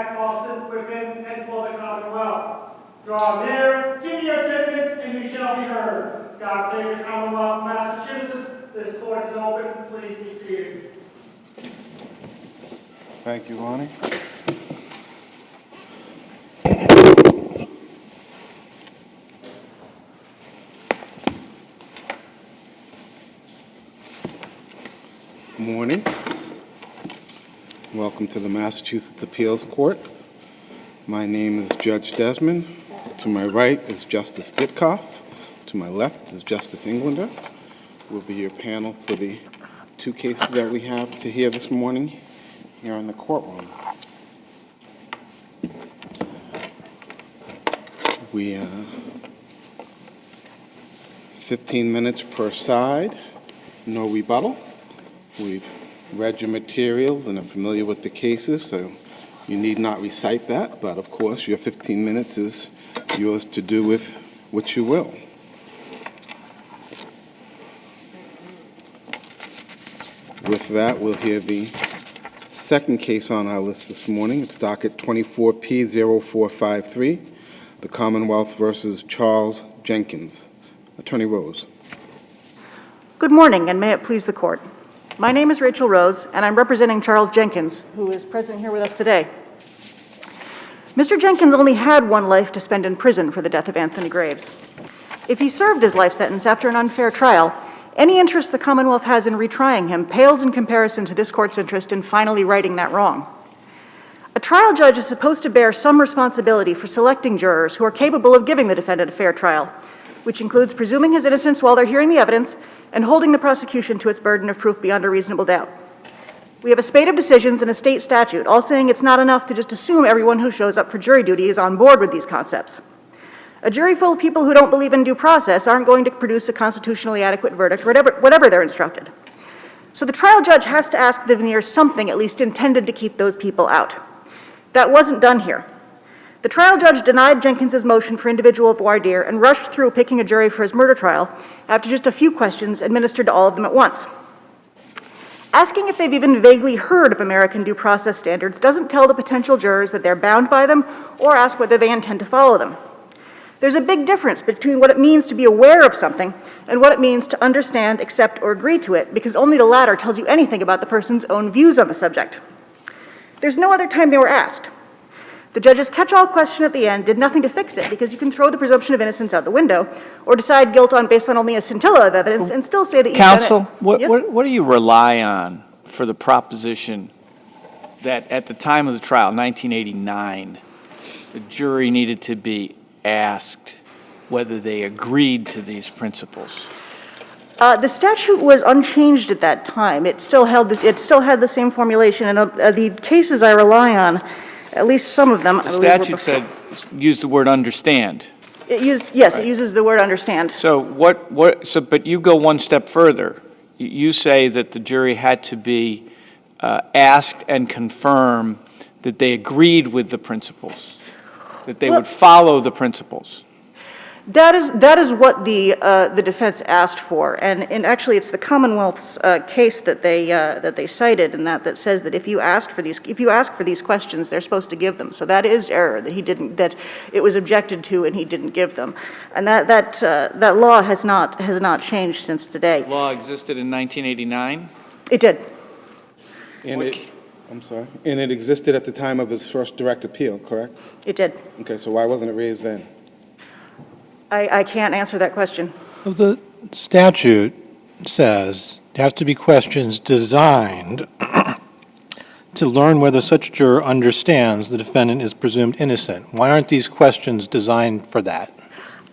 protect Boston within and for the Commonwealth. Draw near, give your attendance, and you shall be heard. God save the Commonwealth of Massachusetts. This court is open. Please be seated. Thank you, Lonnie. Morning. Welcome to the Massachusetts Appeals Court. My name is Judge Desmond. To my right is Justice Ditkoff. To my left is Justice Englander. We'll be your panel for the two cases that we have to hear this morning here in the courtroom. We 15 minutes per side, no rebuttal. We've read your materials and are familiar with the cases, so you need not recite that, but of course your 15 minutes is yours to do with what you will. With that, we'll hear the second case on our list this morning. It's docket 24P0453, the Commonwealth versus Charles Jenkins. Attorney Rose. Good morning, and may it please the court. My name is Rachel Rose, and I'm representing Charles Jenkins, who is present here with us today. Mr. Jenkins only had one life to spend in prison for the death of Anthony Graves. If he served his life sentence after an unfair trial, any interest the Commonwealth has in retrying him pales in comparison to this court's interest in finally righting that wrong. A trial judge is supposed to bear some responsibility for selecting jurors who are capable of giving the defendant a fair trial, which includes presuming his innocence while they're hearing the evidence and holding the prosecution to its burden of proof beyond a reasonable doubt. We have a spate of decisions and a state statute, all saying it's not enough to just assume everyone who shows up for jury duty is on board with these concepts. A jury full of people who don't believe in due process aren't going to produce a constitutionally adequate verdict, whatever they're instructed. So the trial judge has to ask the veneer something at least intended to keep those people out. That wasn't done here. The trial judge denied Jenkins's motion for individual voir dire and rushed through picking a jury for his murder trial after just a few questions administered to all of them at once. Asking if they've even vaguely heard of American due process standards doesn't tell the potential jurors that they're bound by them or ask whether they intend to follow them. There's a big difference between what it means to be aware of something and what it means to understand, accept, or agree to it, because only the latter tells you anything about the person's own views on the subject. There's no other time they were asked. The judge's catch-all question at the end did nothing to fix it, because you can throw the presumption of innocence out the window or decide guilt based on only a scintilla of evidence and still say that you've done it. Counsel, Yes? what do you rely on for the proposition that at the time of the trial, 1989, the jury needed to be asked whether they agreed to these principles? The statute was unchanged at that time. It still had the same formulation, and the cases I rely on, at least some of them, The statute said, use the word understand. It uses the word understand. So but you go one step further. You say that the jury had to be asked and confirm that they agreed with the principles, that they would follow the principles. That is what the defense asked for, and actually it's the Commonwealth's case that they cited, and that says that if you ask for these questions, they're supposed to give them. So that is error that it was objected to and he didn't give them, and that law has not changed since today. Law existed in 1989. It did. And it existed at the time of his first direct appeal, correct? It did. Okay, so why wasn't it raised then? I can't answer that question. Well, the statute says there has to be questions designed to learn whether such juror understands the defendant is presumed innocent. Why aren't these questions designed for that?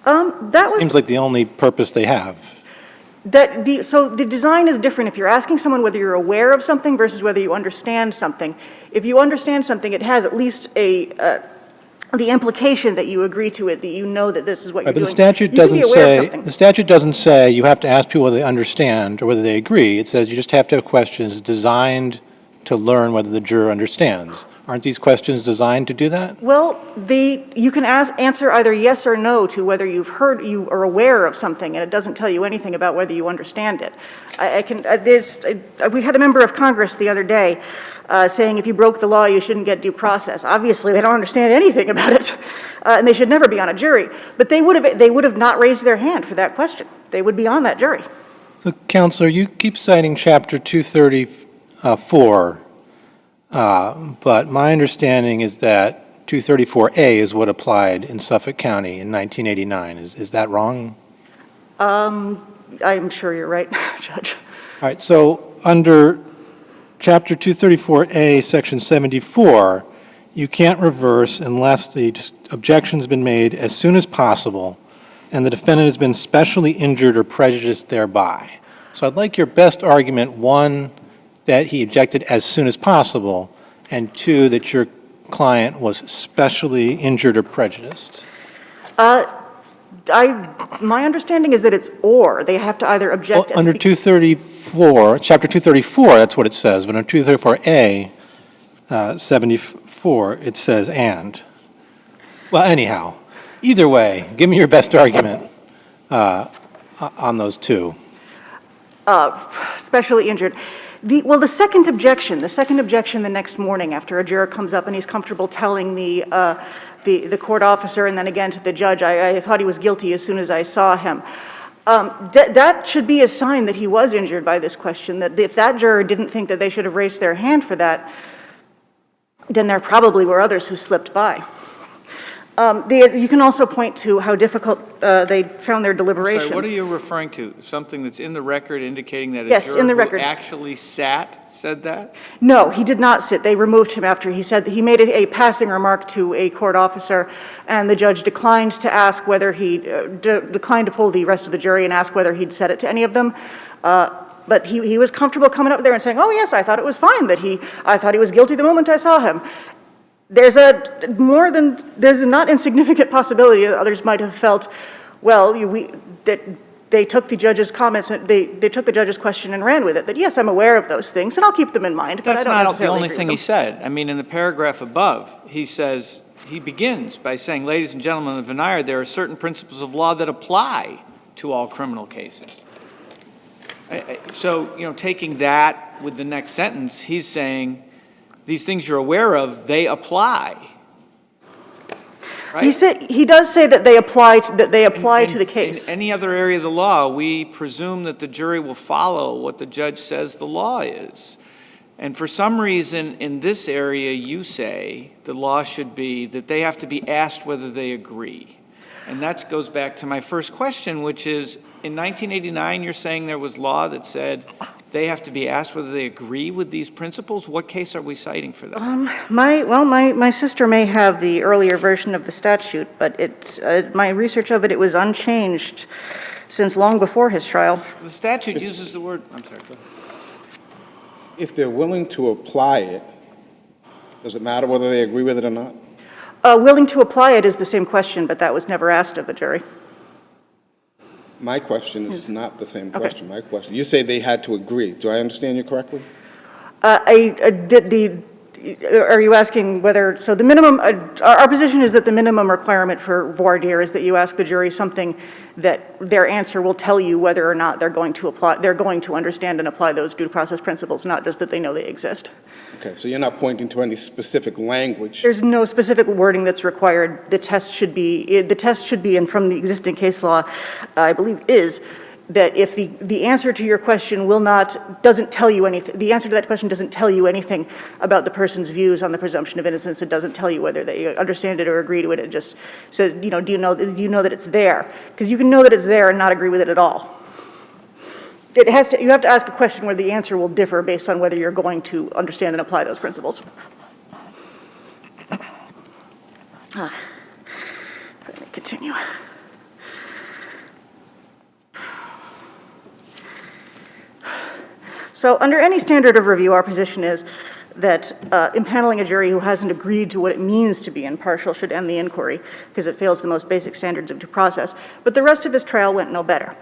Seems like the only purpose they have. So the design is different if you're asking someone whether you're aware of something versus whether you understand something. If you understand something, it has at least the implication that you agree to it, that you know that this is what you're doing. But the statute doesn't say you have to ask people whether they understand or whether they agree. It says you just have to have questions designed to learn whether the juror understands. Aren't these questions designed to do that? Well, you can answer either yes or no to whether you are aware of something, and it doesn't tell you anything about whether you understand it. We had a member of Congress the other day saying if you broke the law, you shouldn't get due process. Obviously, they don't understand anything about it, and they should never be on a jury. But they would have not raised their hand for that question. They would be on that jury. So, Counselor, you keep citing Chapter 234, but my understanding is that 234A is what applied in Suffolk County in 1989. Is that wrong? I'm sure you're right, Judge. All right, so under Chapter 234A, Section 74, you can't reverse unless the objection's been made as soon as possible and the defendant has been specially injured or prejudiced thereby. So I'd like your best argument, one, that he objected as soon as possible, and two, that your client was specially injured or prejudiced. My understanding is that it's or. They have to either object. Well, under 234, Chapter 234, that's what it says, but under 234A, 74, it says and. Well, anyhow, either way, give me your best argument on those two. Specially injured. The second objection the next morning after a juror comes up and he's comfortable telling the court officer and then again to the judge, I thought he was guilty as soon as I saw him. That should be a sign that he was injured by this question, that if that juror didn't think that they should have raised their hand for that, then there probably were others who slipped by. You can also point to how difficult they found their deliberations. Sorry, what are you referring to? Something that's in the record indicating that a Yes, juror in the who record. actually said that? No, he did not sit. They removed him after he said that he made a passing remark to a court officer, and the judge declined to ask whether he declined to poll the rest of the jury and ask whether he'd said it to any of them. But he was comfortable coming up there and saying, "Oh yes, I thought it was fine I thought he was guilty the moment I saw him." There's a not insignificant possibility that others might have felt, well, that they took the judge's comments, they took the judge's question and ran with it, that yes, I'm aware of those things, and I'll keep them in mind, but I That's don't not the necessarily only agree thing with he them. said. I mean, in the paragraph above, he begins by saying, ladies and gentlemen of the venire, there are certain principles of law that apply to all criminal cases. So, taking that with the next sentence, he's saying, these things you're aware of, they apply. Right? He does say that they apply to the case. In any other area of the law, we presume that the jury will follow what the judge says the law is. And for some reason, in this area, you say the law should be that they have to be asked whether they agree. And that goes back to my first question, which is, in 1989, you're saying there was law that said they have to be asked whether they agree with these principles? What case are we citing for that? My sister may have the earlier version of the statute, but my research of it was unchanged since long before his trial. The statute uses the word, I'm sorry, go ahead. If they're willing to apply it, does it matter whether they agree with it or not? Willing to apply it is the same question, but that was never asked of the jury. My question is not the same question. My question, you say they had to agree. Do I understand you correctly? Are you asking whether, so the minimum, our position is that the minimum requirement for voir dire is that you ask the jury something that their answer will tell you whether or not they're going to understand and apply those due process principles, not just that they know they exist. Okay, so you're not pointing to any specific language. There's no specific wording that's required. The test should be, and from the existing case law, I believe is, that if the answer to your question doesn't tell you anything, the answer to that question doesn't tell you anything about the person's views on the presumption of innocence, it doesn't tell you whether they understand it or agree to it, it just says, do you know that it's there? Because you can know that it's there and not agree with it at all. You have to ask a question where the answer will differ based on whether you're going to understand and apply those principles. Let me continue. So under any standard of review, our position is that impaneling a jury who hasn't agreed to what it means to be impartial should end the inquiry because it fails the most basic standards of due process. But the rest of his trial went no better.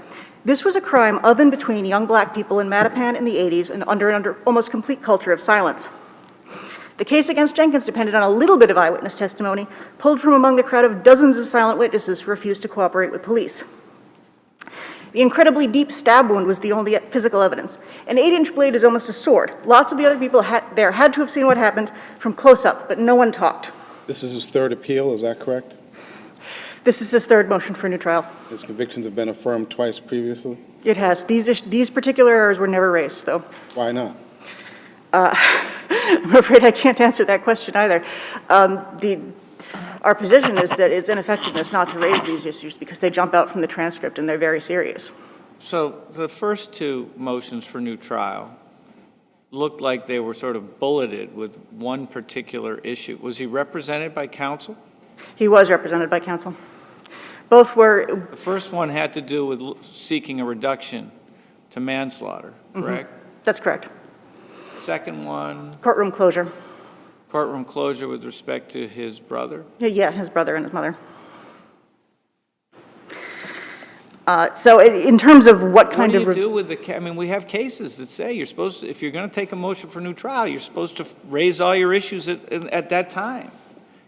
This was a crime of and between young black people in Mattapan in the 80s and under almost complete culture of silence. The case against Jenkins depended on a little bit of eyewitness testimony, pulled from among the crowd of dozens of silent witnesses who refused to cooperate with police. The incredibly deep stab wound was the only physical evidence. An 8-inch blade is almost a sword. Lots of the other people there had to have seen what happened from close up, but no one talked. This is his third appeal, is that correct? This is his third motion for a new trial. His convictions have been affirmed twice previously? It has. These particular errors were never raised, though. Why not? I'm afraid I can't answer that question either. Our position is that it's ineffectiveness not to raise these issues because they jump out from the transcript and they're very serious. So the first two motions for new trial looked like they were sort of bulleted with one particular issue. Was he represented by counsel? He was represented by counsel. Both were. The first one had to do with seeking a reduction to manslaughter, correct? That's correct. Second one, Courtroom closure. courtroom closure with respect to his brother? Yeah, his brother and his mother. So in terms of what kind of... What do you do with the, I mean, we have cases that say you're supposed to, if you're going to take a motion for new trial, you're supposed to raise all your issues at that time.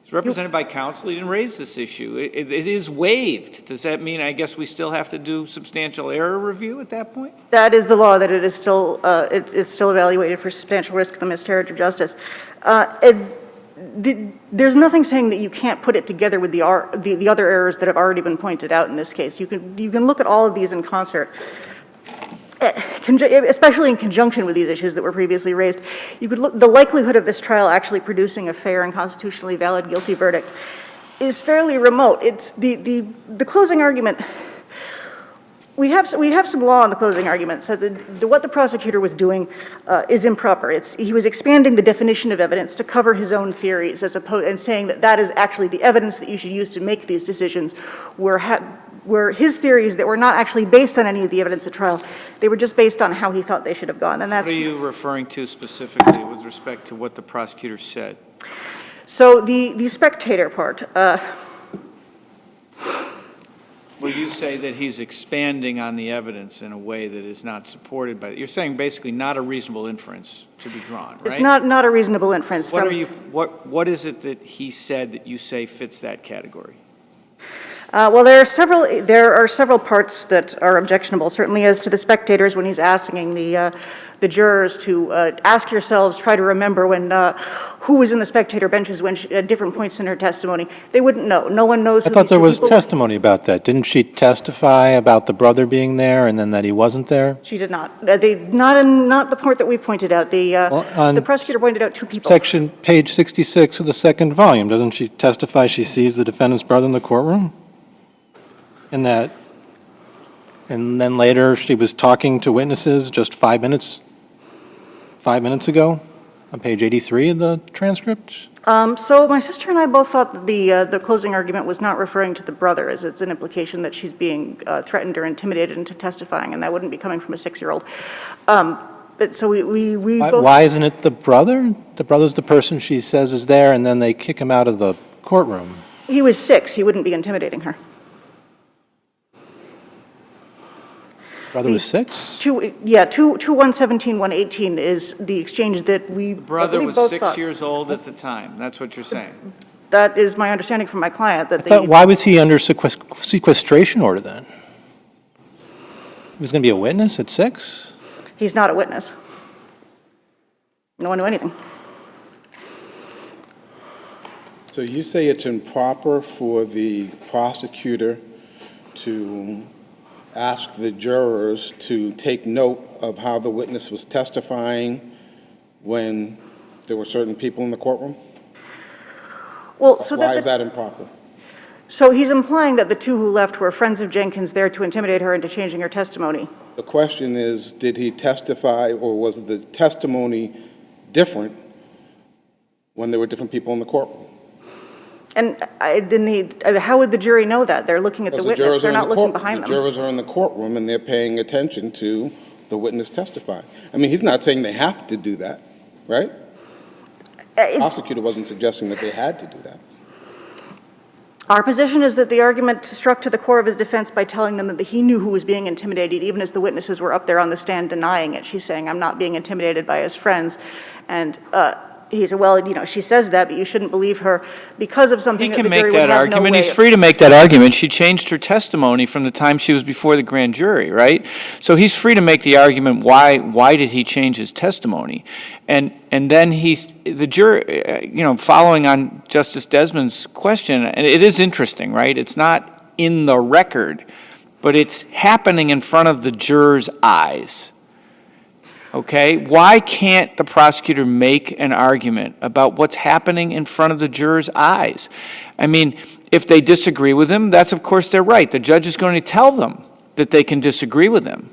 He's represented by counsel, he didn't raise this issue. It is waived. Does that mean, I guess, we still have to do substantial error review at that point? That is the law, that it is still, it's still evaluated for substantial risk of a miscarriage of justice. There's nothing saying that you can't put it together with the other errors that have already been pointed out in this case. You can look at all of these in concert, especially in conjunction with these issues that were previously raised. You could look, the likelihood of this trial actually producing a fair and constitutionally valid guilty verdict is fairly remote. It's the closing argument. We have some law on the closing argument that says that what the prosecutor was doing is improper. He was expanding the definition of evidence to cover his own theories, as opposed, and saying that that is actually the evidence that you should use to make these decisions, were his theories that were not actually based on any of the evidence at trial. They were just based on how he thought they should have gone, and that's... What are you referring to specifically with respect to what the prosecutor said? So the spectator part. Well, you say that he's expanding on the evidence in a way that is not supported by, you're saying basically not a reasonable inference to be drawn, right? It's not a reasonable inference. What is it that he said that you say fits that category? Well, there are several parts that are objectionable, certainly as to the spectators when he's asking the jurors to ask yourselves, try to remember when, who was in the spectator benches when at different points in her testimony. They wouldn't know. No one knows. I thought there was testimony about that. Didn't she testify about the brother being there and then that he wasn't there? She did not. Not the point that we pointed out. The prosecutor pointed out two people. Section page 66 of the second volume, doesn't she testify she sees the defendant's brother in the courtroom? And then later she was talking to witnesses just 5 minutes ago on page 83 of the transcript? So my sister and I both thought that the closing argument was not referring to the brother, as it's an implication that she's being threatened or intimidated into testifying, and that wouldn't be coming from a 6-year-old. But so we both... Why isn't it the brother? The brother's the person she says is there, and then they kick him out of the courtroom. He was 6. He wouldn't be intimidating her. Brother was 6? 117, 118 is the exchange that we Brother was both 6 thought. years old at the time. That's what you're saying. That is my understanding from my client. Why was he under sequestration order then? He was going to be a witness at 6? He's not a witness. No one knew anything. So you say it's improper for the prosecutor to ask the jurors to take note of how the witness was testifying when there were certain people in the courtroom? Well, so why is that improper? So he's implying that the two who left were friends of Jenkins there to intimidate her into changing her testimony. The question is, did he testify, or was the testimony different when there were different people in the courtroom? And how would the jury know that? They're looking at the witness, they're not looking behind them. The jurors are in the courtroom and they're paying attention to the witness testifying. I mean, he's not saying they have to do that, right? The prosecutor wasn't suggesting that they had to do that. Our position is that the argument struck to the core of his defense by telling them that he knew who was being intimidated, even as the witnesses were up there on the stand denying it. She's saying, I'm not being intimidated by his friends. And he said, well, you know, she says that, but you shouldn't believe her because of something He that can the jury make would that have no argument. way He's of- free to make that argument. She changed her testimony from the time she was before the grand jury, right? So he's free to make the argument, why did he change his testimony? And then the jury, you know, following on Justice Desmond's question, and it is interesting, right? It's not in the record, but it's happening in front of the jurors' eyes. Okay, why can't the prosecutor make an argument about what's happening in front of the jurors' eyes? I mean, if they disagree with him, that's of course their right. The judge is going to tell them that they can disagree with him.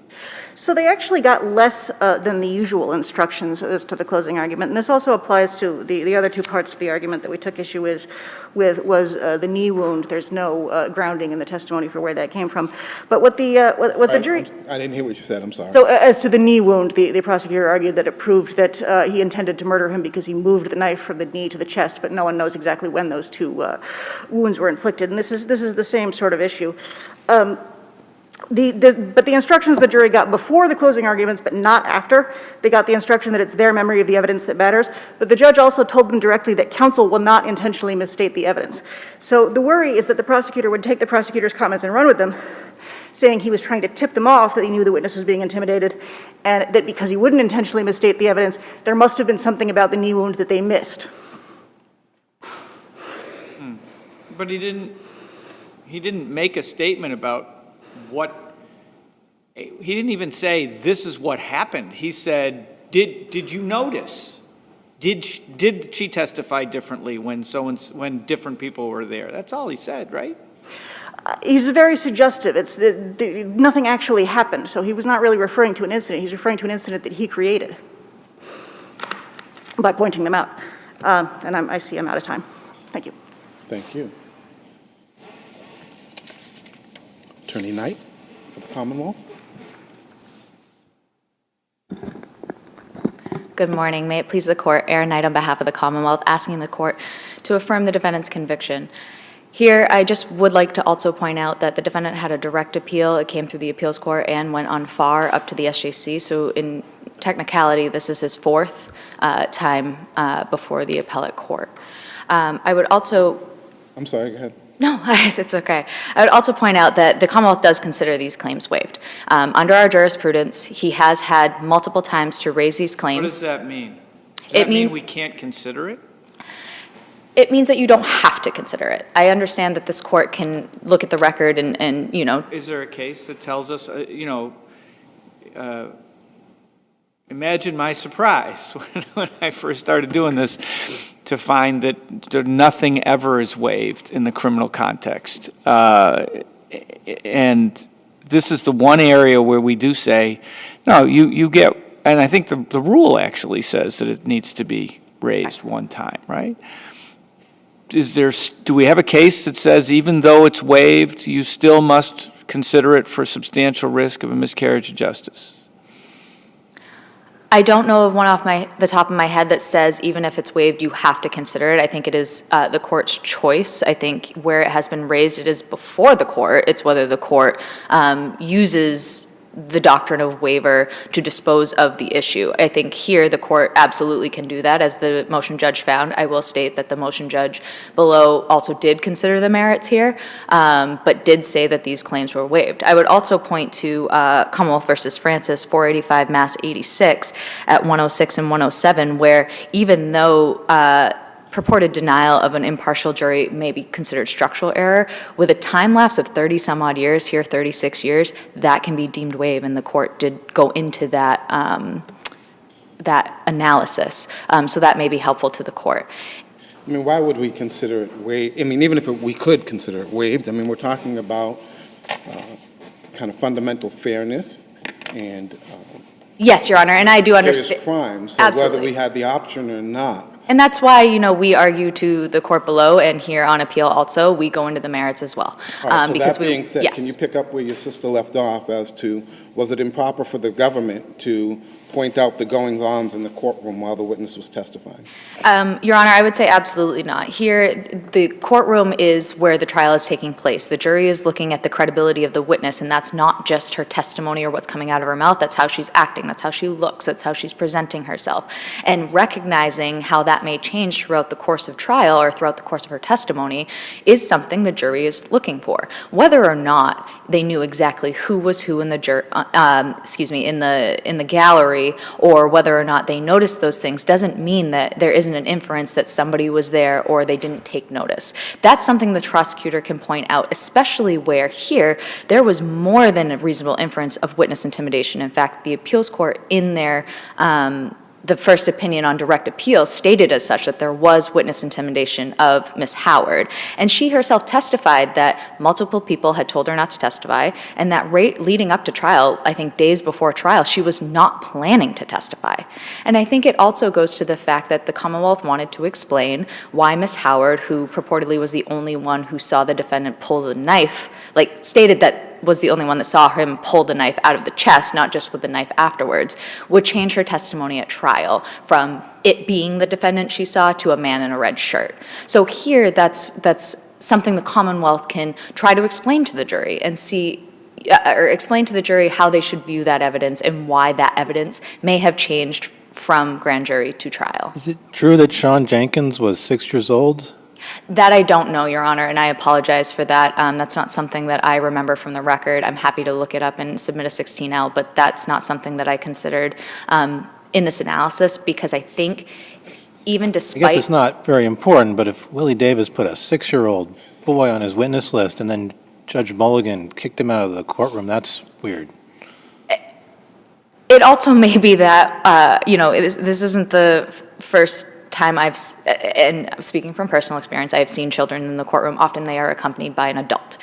So they actually got less than the usual instructions as to the closing argument. And this also applies to the other two parts of the argument that we took issue with was the knee wound. There's no grounding in the testimony for where that came from. But what the jury... I didn't hear what you said, I'm sorry. So as to the knee wound, the prosecutor argued that it proved that he intended to murder him because he moved the knife from the knee to the chest, but no one knows exactly when those two wounds were inflicted. And this is the same sort of issue. But the instructions the jury got before the closing arguments, but not after, they got the instruction that it's their memory of the evidence that matters, but the judge also told them directly that counsel will not intentionally misstate the evidence. So the worry is that the prosecutor would take the prosecutor's comments and run with them, saying he was trying to tip them off that he knew the witness was being intimidated, and that because he wouldn't intentionally misstate the evidence, there must have been something about the knee wound that they missed. But he didn't make a statement about he didn't even say, this is what happened. He said, did you notice? Did she testify differently when different people were there? That's all he said, right? He's very suggestive. Nothing actually happened, so he was not really referring to an incident. He's referring to an incident that he created by pointing them out. And I see I'm out of time. Thank you. Thank you. Attorney Knight for the Commonwealth. Good morning. May it please the court, Erin Knight on behalf of the Commonwealth, asking the court to affirm the defendant's conviction. Here, I just would like to also point out that the defendant had a direct appeal. It came through the appeals court and went on far up to the SJC. So in technicality, this is his fourth time before the appellate court. I would also... I'm sorry, go ahead. No, it's okay. I would also point out that the Commonwealth does consider these claims waived. Under our jurisprudence, he has had multiple times to raise these claims. What does that mean? Does that mean we can't consider it? It means that you don't have to consider it. I understand that this court can look at the record and you know. Is there a case that tells us, imagine my surprise when I first started doing this to find that nothing ever is waived in the criminal context. And this is the one area where we do say, no, you get, and I think the rule actually says that it needs to be raised one time, right? Do we have a case that says even though it's waived, you still must consider it for substantial risk of a miscarriage of justice? I don't know of one off the top of my head that says even if it's waived, you have to consider it. I think it is the court's choice. I think where it has been raised, it is before the court. It's whether the court uses the doctrine of waiver to dispose of the issue. I think here the court absolutely can do that, as the motion judge found. I will state that the motion judge below also did consider the merits here, but did say that these claims were waived. I would also point to Commonwealth versus Francis, 485 Mass 86 at 106 and 107, where even though purported denial of an impartial jury may be considered structural error, with a time lapse of 30 some odd years, here 36 years, that can be deemed waived, and the court did go into that that analysis. So that may be helpful to the court. I mean, why would we consider it waived? I mean, even if we could consider it waived, I mean, we're talking about kind of fundamental fairness and Yes, Your Honor, and I do serious understand. crimes, so Absolutely. whether we had the option or not. And that's why, we argue to the court below, and here on appeal also, we go into the merits as well. All right, so because that being said, yes. can you pick up where your sister left off as to, was it improper for the government to point out the goings-ons in the courtroom while the witness was testifying? Your Honor, I would say absolutely not. Here, the courtroom is where the trial is taking place. The jury is looking at the credibility of the witness, and that's not just her testimony or what's coming out of her mouth. That's how she's acting. That's how she looks. That's how she's presenting herself. And recognizing how that may change throughout the course of trial or throughout the course of her testimony is something the jury is looking for. Whether or not they knew exactly who was who in the in the gallery, or whether or not they noticed those things doesn't mean that there isn't an inference that somebody was there or they didn't take notice. That's something the prosecutor can point out, especially where here there was more than a reasonable inference of witness intimidation. In fact, the appeals court in their the first opinion on direct appeal stated as such that there was witness intimidation of Ms. Howard. And she herself testified that multiple people had told her not to testify, and that leading up to trial, I think days before trial, she was not planning to testify. And I think it also goes to the fact that the Commonwealth wanted to explain why Ms. Howard, who purportedly was the only one who saw the defendant pull the knife, stated that was the only one that saw him pull the knife out of the chest, not just with the knife afterwards, would change her testimony at trial from it being the defendant she saw to a man in a red shirt. So here, that's something the Commonwealth can try to explain to the jury and see, or explain to the jury how they should view that evidence and why that evidence may have changed from grand jury to trial. Is it true that Sean Jenkins was 6 years old? That I don't know, Your Honor, and I apologize for that. That's not something that I remember from the record. I'm happy to look it up and submit a 16L, but that's not something that I considered in this analysis, because I think even despite— I guess it's not very important, but if Willie Davis put a 6-year-old boy on his witness list and then Judge Mulligan kicked him out of the courtroom, that's weird. It also may be that, this isn't the first time and speaking from personal experience, I've seen children in the courtroom. Often they are accompanied by an adult.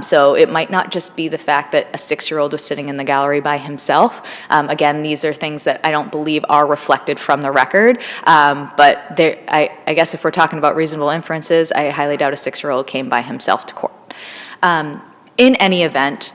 So it might not just be the fact that a 6-year-old was sitting in the gallery by himself. Again, these are things that I don't believe are reflected from the record. But I guess if we're talking about reasonable inferences, I highly doubt a 6-year-old came by himself to court. In any event,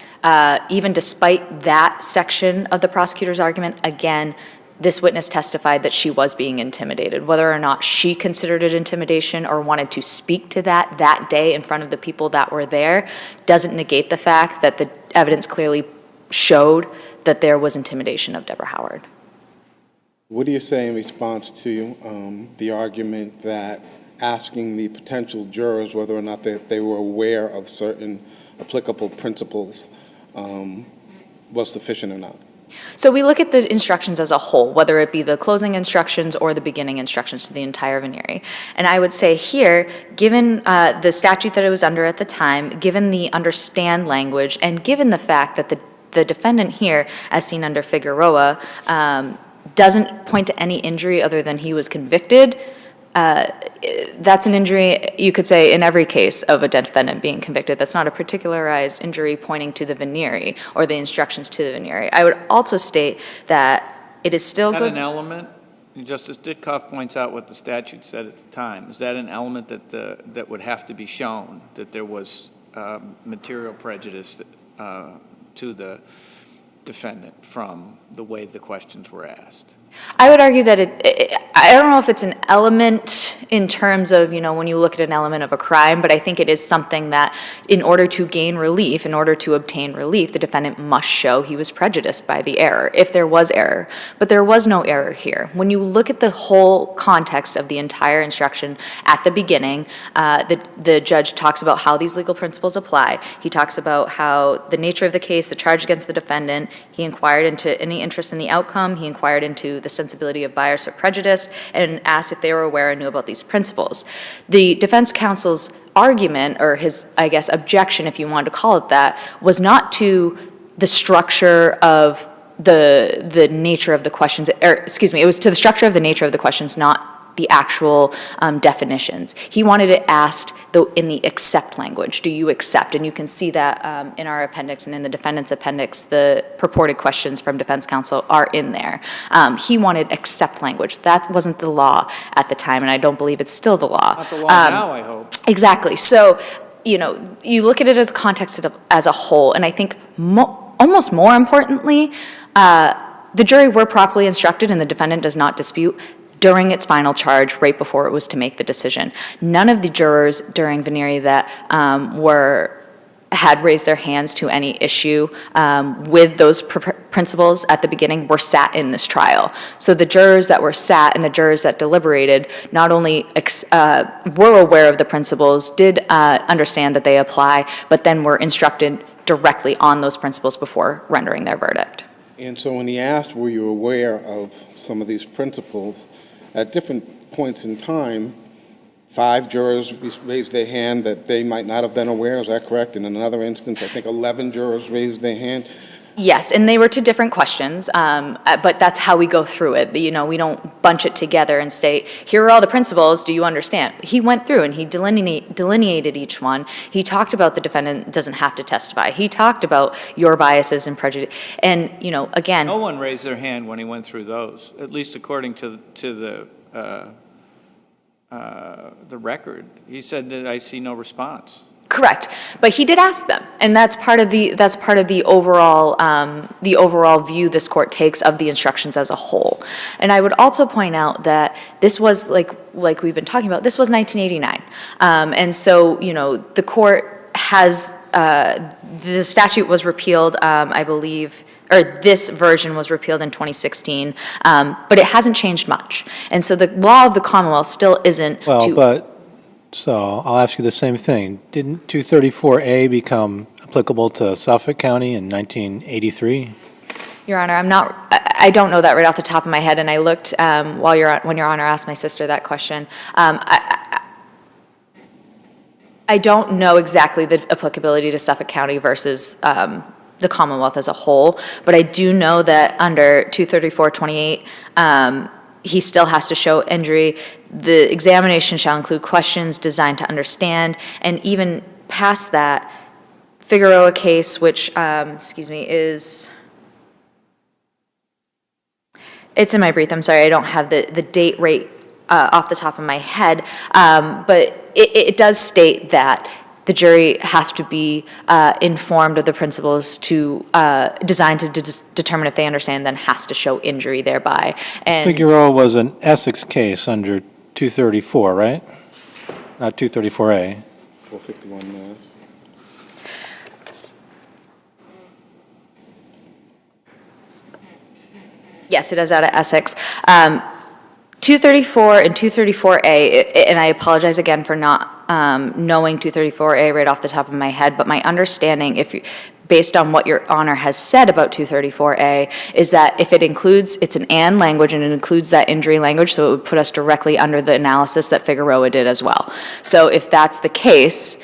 even despite that section of the prosecutor's argument, again, this witness testified that she was being intimidated. Whether or not she considered it intimidation or wanted to speak to that day in front of the people that were there doesn't negate the fact that the evidence clearly showed that there was intimidation of Deborah Howard. What do you say in response to the argument that asking the potential jurors whether or not they were aware of certain applicable principles was sufficient or not? So we look at the instructions as a whole, whether it be the closing instructions or the beginning instructions to the entire venire. And I would say here, given the statute that it was under at the time, given the understand language, and given the fact that the defendant here, as seen under Figueroa, doesn't point to any injury other than he was convicted, that's an injury, you could say, in every case of a defendant being convicted. That's not a particularized injury pointing to the venire or the instructions to the venire. I would also state that it is still good— Is that an element? Justice Ditkoff points out what the statute said at the time. Is that an element that would have to be shown, that there was material prejudice to the defendant from the way the questions were asked? I would argue that I don't know if it's an element in terms of, when you look at an element of a crime, but I think it is something that in order to gain relief, in order to obtain relief, the defendant must show he was prejudiced by the error, if there was error. But there was no error here. When you look at the whole context of the entire instruction at the beginning, the judge talks about how these legal principles apply. He talks about how the nature of the case, the charge against the defendant, he inquired into any interest in the outcome, he inquired into the sensibility of bias or prejudice, and asked if they were aware and knew about these principles. The defense counsel's argument, or his, I guess, objection, if you wanted to call it that, was not to the structure of the nature of the questions, or excuse me, it was to the structure of the nature of the questions, not the actual definitions. He wanted it asked in the accept language. Do you accept? And you can see that in our appendix and in the defendant's appendix, the purported questions from defense counsel are in there. He wanted accept language. That wasn't the law at the time, and I don't believe it's still the law. Not the law now, I hope. Exactly. So, you look at it as context as a whole, and I think almost more importantly, The jury were properly instructed, and the defendant does not dispute, during its final charge, right before it was to make the decision. None of the jurors during venire that had raised their hands to any issue with those principles at the beginning were sat in this trial. So the jurors that were sat and the jurors that deliberated not only were aware of the principles, did understand that they apply, but then were instructed directly on those principles before rendering their verdict. And so when he asked, were you aware of some of these principles, at different points in time, 5 jurors raised their hand that they might not have been aware, is that correct? In another instance, I think 11 jurors raised their hand. Yes, and they were to different questions, but that's how we go through it. You know, we don't bunch it together and say, here are all the principles, do you understand? He went through and he delineated each one. He talked about the defendant doesn't have to testify. He talked about your biases and prejudice. And, you know, again. No one raised their hand when he went through those, at least according to the record. He said that I see no response. Correct, but he did ask them, and that's part of the overall view this court takes of the instructions as a whole. And I would also point out that this was like we've been talking about. This was 1989, and so you know the court has the statute was repealed, I believe. Or this version was repealed in 2016, but it hasn't changed much. And so the law of the Commonwealth still isn't. So I'll ask you the same thing. Didn't 234A become applicable to Suffolk County in 1983? Your Honor, I don't know that right off the top of my head, and I looked when Your Honor asked my sister that question. I don't know exactly the applicability to Suffolk County versus the Commonwealth as a whole, but I do know that under 234-28, he still has to show injury. The examination shall include questions designed to understand, and even past that, Figueroa case, which, is, it's in my brief, I'm sorry, I don't have the date right off the top of my head, but it does state that the jury have to be informed of the principles designed to determine if they understand, then has to show injury thereby. And Figueroa was an Essex case under 234, right? Not 234A. 451 Mass. Yes, it is out of Essex. 234 and 234A, and I apologize again for not knowing 234A right off the top of my head, but my understanding, based on what Your Honor has said about 234A, is that if it includes, it's an and language, and it includes that injury language, so it would put us directly under the analysis that Figueroa did as well. So if that's the case,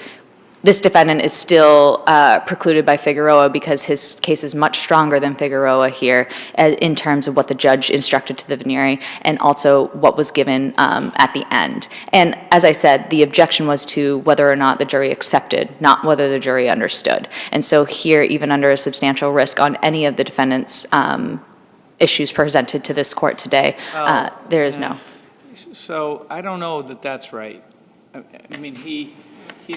this defendant is still precluded by Figueroa because his case is much stronger than Figueroa here in terms of what the judge instructed to the venire and also what was given at the end. And as I said, the objection was to whether or not the jury accepted, not whether the jury understood. And so here, even under a substantial risk on any of the defendant's issues presented to this court today, there is no. So I don't know that that's right. I mean, he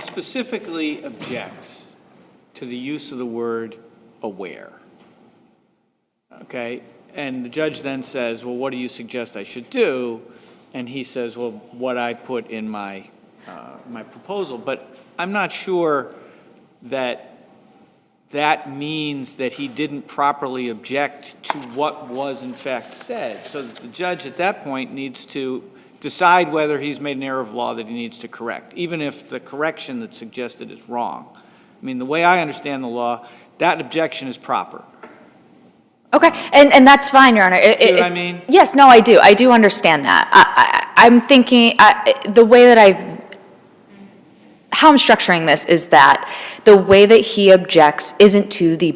specifically objects to the use of the word aware, okay? And the judge then says, well, what do you suggest I should do? And he says, well, what I put in my proposal. But I'm not sure that that means that he didn't properly object to what was in fact said. So that the judge at that point needs to decide whether he's made an error of law that he needs to correct, even if the correction that's suggested is wrong. I mean, the way I understand the law, that objection is proper. Okay, and that's fine, Your Honor. See what I mean? Yes, no, I do. I do understand that. I'm thinking, the way that how I'm structuring this is that the way that he objects isn't to the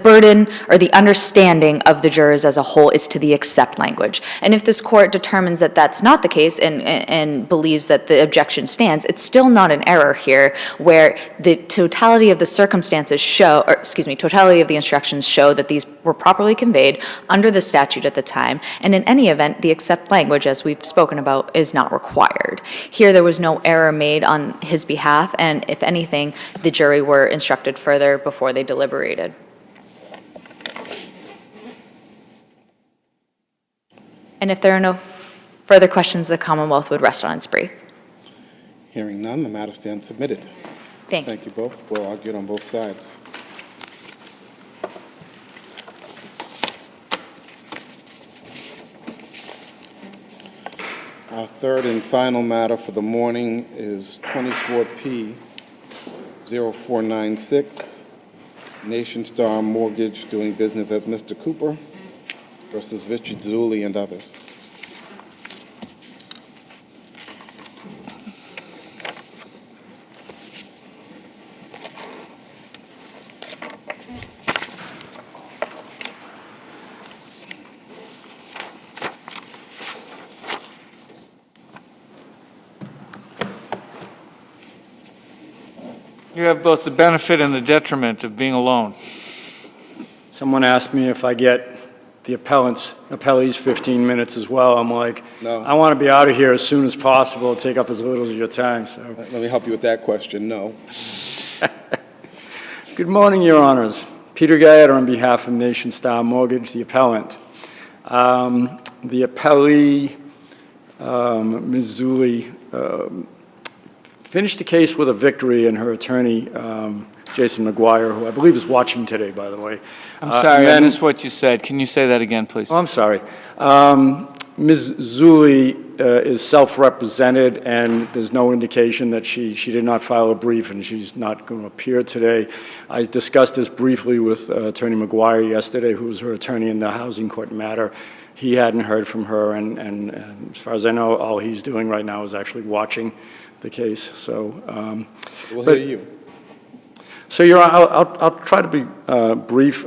burden or the understanding of the jurors as a whole, is to the accept language. And if this court determines that that's not the case and believes that the objection stands, it's still not an error here where the totality of the circumstances totality of the instructions show that these were properly conveyed under the statute at the time. And in any event, the accept language, as we've spoken about, is not required. Here, there was no error made on his behalf, and if anything, the jury were instructed further before they deliberated. And if there are no further questions, the Commonwealth would rest on its brief. Hearing none, the matter stands submitted. Thank you. Thank you both. Well argued on both sides. Our third and final matter for the morning is 24P 0496, NATIONSTAR Mortgage doing business as Mr. Cooper versus Richard ZEULI and others. You have both the benefit and the detriment of being alone. Someone asked me if I get the appellees 15 minutes as well. I'm like, No. I want to be out of here as soon as possible, take up as little as your time, so. Let me help you with that question. No. Good morning, Your Honors. Peter Gallardo on behalf of NATIONSTAR Mortgage, the appellant. The appellee, Ms. Zullie, finished the case with a victory, and her attorney, Jason McGuire, who I believe is watching today, by the way. I'm sorry, I missed what you said. Can you say that again, please? Oh, I'm sorry. Ms. Zullie is self-represented, and there's no indication that she did not file a brief, and she's not going to appear today. I discussed this briefly with Attorney McGuire yesterday, who was her attorney in the housing court matter. He hadn't heard from her, and as far as I know, all he's doing right now is actually watching the case. So, We'll hear you. So, Your Honor, I'll try to be brief.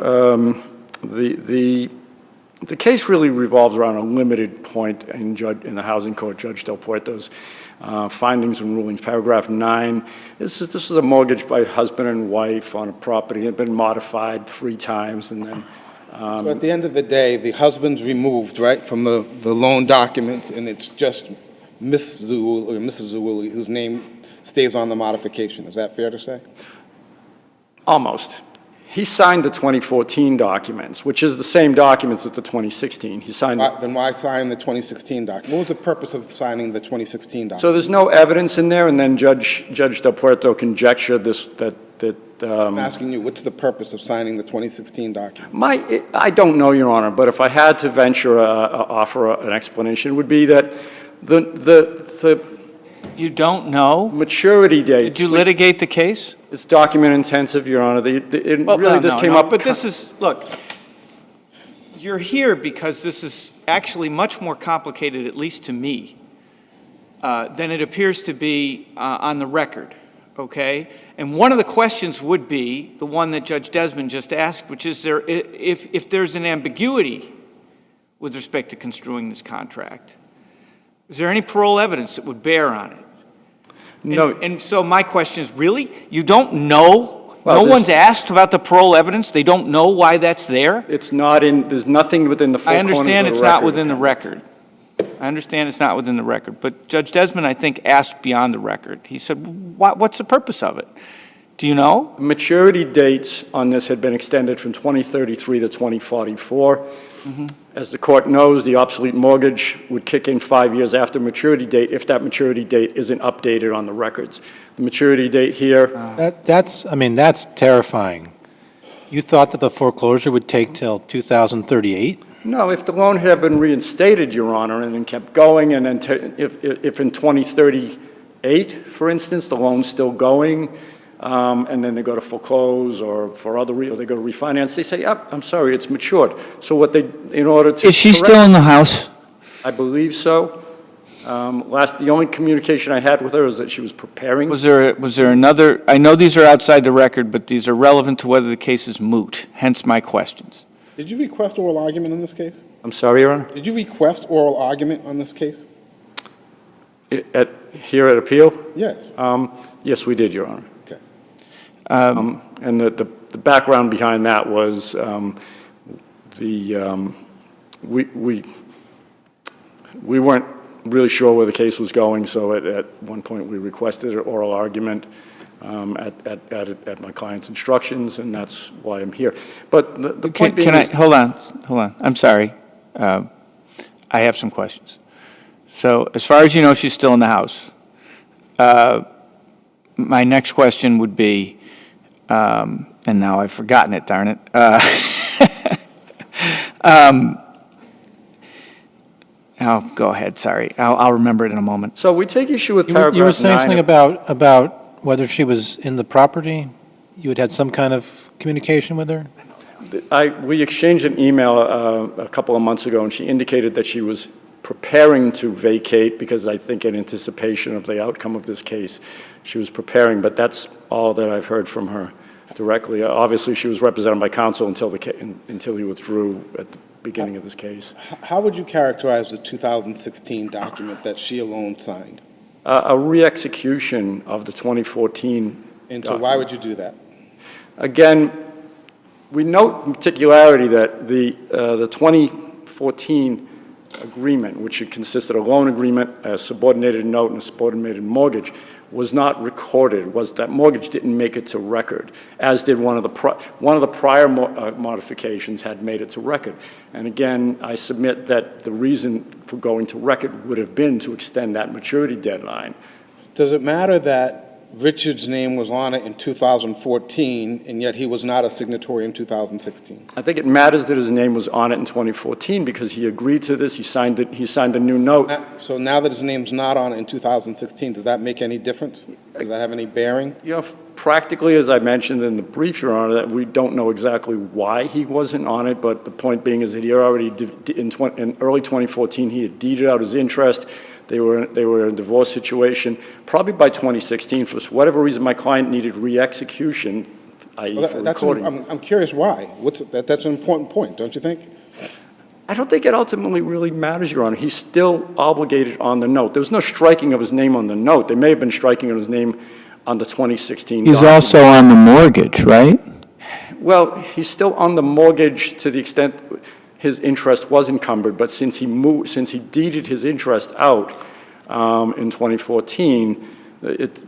The case really revolves around a limited point in the housing court, Judge Del Puerto's findings and rulings. Paragraph 9. This is a mortgage by husband and wife on a property. It had been modified 3 times, and then. So at the end of the day, the husband's removed, right, from the loan documents, and it's just Ms. ZEULI or Mrs. ZEULI whose name stays on the modification. Is that fair to say? Almost. He signed the 2014 documents, which is the same documents as the 2016. He signed. Then why sign the 2016 document? What was the purpose of signing the 2016 document? So there's no evidence in there, and then Judge Del Puerto conjectured that. I'm asking you, what's the purpose of signing the 2016 document? I don't know, Your Honor, but if I had to venture offer an explanation, it would be that the You don't know? maturity date. Did you litigate the case? It's document intensive, Your Honor. This came up. But this is, look, you're here because this is actually much more complicated, at least to me, than it appears to be on the record, okay? And one of the questions would be the one that Judge Desmond just asked, which is if there's an ambiguity with respect to construing this contract, is there any parole evidence that would bear on it? No. And so my question is, really? You don't know? Well, no one's asked about the parole evidence? They don't know why that's there? It's not in, there's nothing within the four I corners of the record. understand it's not within the record. I understand it's not within the record. But Judge Desmond, I think, asked beyond the record. He said, what's the purpose of it? Do you know? Maturity dates on this had been extended from 2033 to 2044. Mm-hmm. As the court knows, the obsolete mortgage would kick in 5 years after maturity date if that maturity date isn't updated on the records. The maturity date here, That's terrifying. You thought that the foreclosure would take till 2038? no, if the loan had been reinstated, Your Honor, and then kept going, and then if in 2038, for instance, the loan's still going, and then they go to foreclose or for other reasons, they go to refinance, they say, yep, I'm sorry, it's matured. So what they, in order to. Is she still in the house? I believe so. The only communication I had with her is that she was preparing. Was there another, I know these are outside the record, but these are relevant to whether the case is moot, hence my questions. Did you request oral argument in this case? I'm sorry, Your Honor? Did you request oral argument on this case? Here at appeal? Yes. Yes, we did, Your Honor. Okay. And the background behind that was we weren't really sure where the case was going, so at one point we requested an oral argument at my client's instructions, and that's why I'm here. But the point being Hold on, I'm sorry. I have some questions. So as far as you know, she's still in the house. My next question would be, and now I've forgotten it, darn it. Oh, go ahead, sorry. I'll remember it in a moment. So we take issue with You paragraph 9. were saying something about whether she was in the property? You had some kind of communication with her? We exchanged an email a couple of months ago, and she indicated that she was preparing to vacate because I think in anticipation of the outcome of this case, she was preparing, but that's all that I've heard from her directly. Obviously, she was represented by counsel until he withdrew at the beginning of this case. How would you characterize the 2016 document that she alone signed? A re-execution of the 2014 And so why would you do that? Again, we note in particularity that the 2014 agreement, which consisted of a loan agreement, a subordinated note, and a subordinated mortgage, was not recorded. That mortgage didn't make it to record, as did one of the prior modifications had made it to record. And again, I submit that the reason for going to record would have been to extend that maturity deadline. Does it matter that Richard's name was on it in 2014, and yet he was not a signatory in 2016? I think it matters that his name was on it in 2014 because he agreed to this. He signed it. He signed a new note. So now that his name's not on it in 2016, does that make any difference? Does that have any bearing? You know, practically, as I mentioned in the brief, Your Honor, that we don't know exactly why he wasn't on it, but the point being is that he already, in early 2014, he had deeded out his interest. They were in a divorce situation. Probably by 2016, for whatever reason, my client needed re-execution, i.e. for recording. I'm curious why. That's an important point, don't you think? I don't think it ultimately really matters, Your Honor. He's still obligated on the note. There was no striking of his name on the note. They may have been striking of his name on the 2016 He's document. also on the mortgage, right? Well, he's still on the mortgage to the extent his interest was encumbered, but since he deeded his interest out in 2014,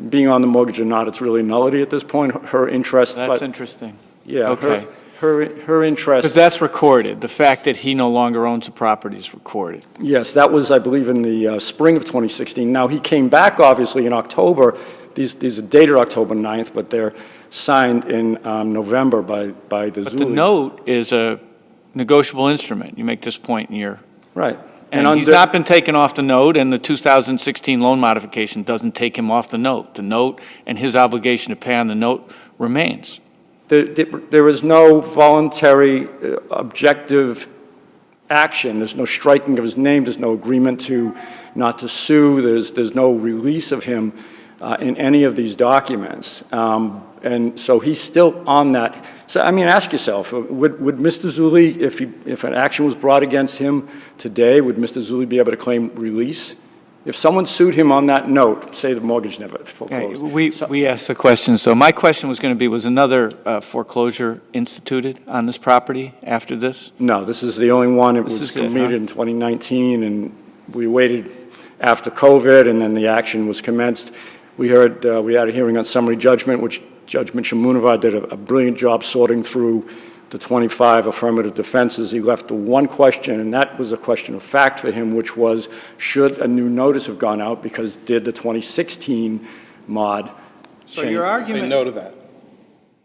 being on the mortgage or not, it's really a nullity at this point. Her interest. That's interesting. Yeah. Okay. Her interest. Because that's recorded. The fact that he no longer owns the property is recorded. Yes, that was, I believe, in the spring of 2016. Now, he came back, obviously, in October. These are dated October 9th, but they're signed in November by the But ZEULI. the note is a negotiable instrument. You make this point in your... Right. And he's not been taken off the note, and the 2016 loan modification doesn't take him off the note. The note and his obligation to pay on the note remains. There is no voluntary, objective action. There's no striking of his name. There's no agreement not to sue. There's no release of him in any of these documents. And so he's still on that. So, I mean, ask yourself, would Mr. Zullie, if an action was brought against him today, would Mr. Zullie be able to claim release? If someone sued him on that note, say the mortgage never foreclosed. We asked the question. So my question was going to be, was another foreclosure instituted on this property after this? No, this is the only one. It was completed in 2019, and we waited after COVID, and then the action was commenced. We had a hearing on summary judgment, which Judge Minshamunavad did a brilliant job sorting through the 25 affirmative defenses. He left the one question, and that was a question of fact for him, which was, should a new notice have gone out, because did the 2016 mod change? So your argument... You say no to that.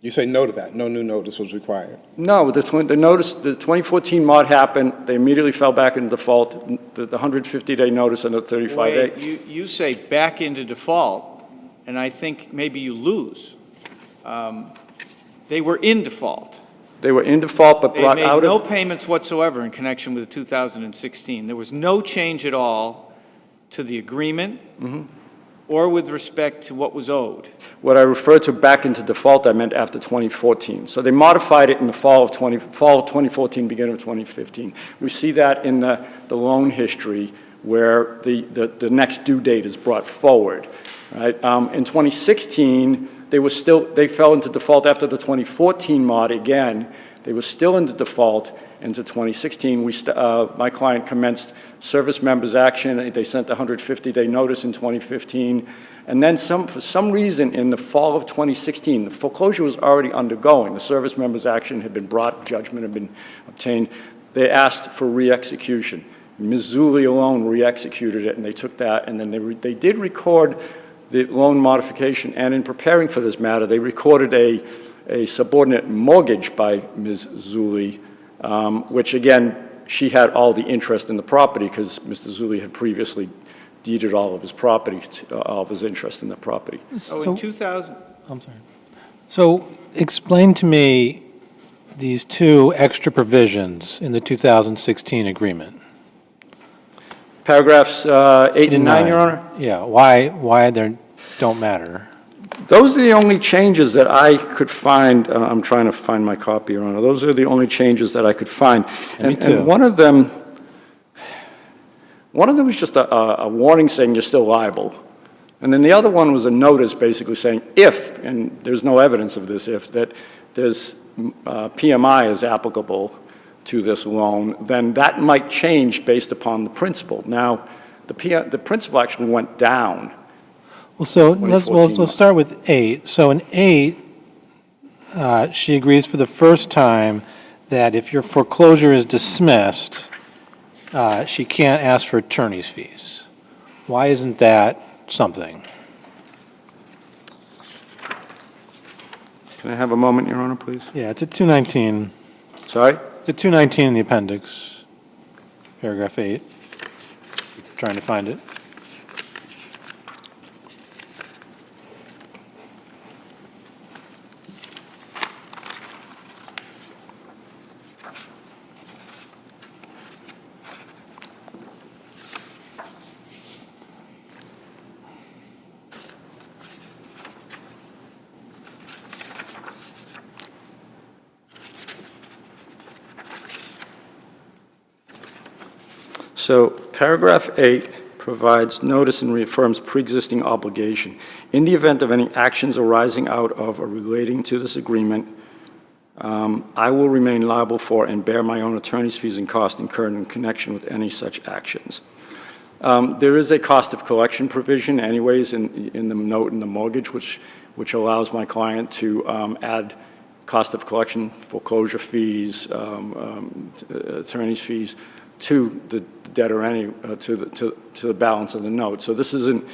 You say no to that. No new notice was required. No, the 2014 mod happened. They immediately fell back into default. The 150-day notice and the 35-day. Wait, you say back into default, and I think maybe you lose. They were in default. They were in default, but brought out of... They made no payments whatsoever in connection with 2016. There was no change at all to the agreement or with respect to what was owed. What I referred to back into default, I meant after 2014. So they modified it in the fall of 2014, beginning of 2015. We see that in the loan history where the next due date is brought forward. Right? In 2016, they fell into default after the 2014 mod again. They were still into default into 2016. My client commenced service members action. They sent a 150-day notice in 2015. And then for some reason in the fall of 2016, the foreclosure was already undergoing. The service members action had been brought, judgment had been obtained. They asked for re-execution. Ms. Zullie alone re-executed it, and they took that, and then they did record the loan modification, and in preparing for this matter, they recorded a subordinate mortgage by Ms. Zullie, which again, she had all the interest in the property because Mr. Zullie had previously deeded all of his property, all of his interest in the property. Oh, in 2000, I'm sorry. So explain to me these two extra provisions in the 2016 agreement. Paragraphs 8 and 9, Your Honor? Yeah, why they don't matter. Those are the only changes that I could find. I'm trying to find my copy, Your Honor. Those are the only changes that I could find. Me too. And one of them was just a warning saying you're still liable. And then the other one was a notice basically saying if, and there's no evidence of this if, that there's PMI is applicable to this loan, then that might change based upon the principal. Now, the principal actually went down. Well, so let's start with 8. So in 8, she agrees for the first time that if your foreclosure is dismissed, she can't ask for attorney's fees. Why isn't that something? Can I have a moment, Your Honor, please? Yeah, it's at 219. Sorry? It's at 219 in the appendix, paragraph 8. Trying to find it. So paragraph 8 provides notice and reaffirms pre-existing obligation. In the event of any actions arising out of or relating to this agreement, I will remain liable for and bear my own attorney's fees and costs incurred in connection with any such actions. There is a cost of collection provision anyways in the note in the mortgage, which allows my client to add cost of collection, foreclosure fees, attorney's fees to the debtor, to the balance of the note. So this isn't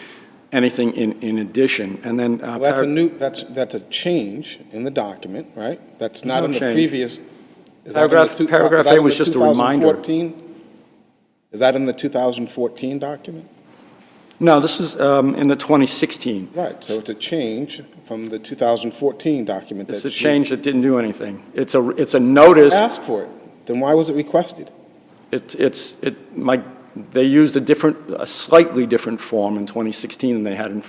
anything in addition. And then Well, that's a change in the document, right? That's not no in the change. previous. Is that in the Paragraph 8 was just a reminder. 2014? Is that in the 2014 document? No, this is in the 2016. Right, so it's a change from the 2014 document. It's a change that didn't do anything. It's a notice. Asked for it. Then why was it requested? They used a slightly different form in 2016 than they had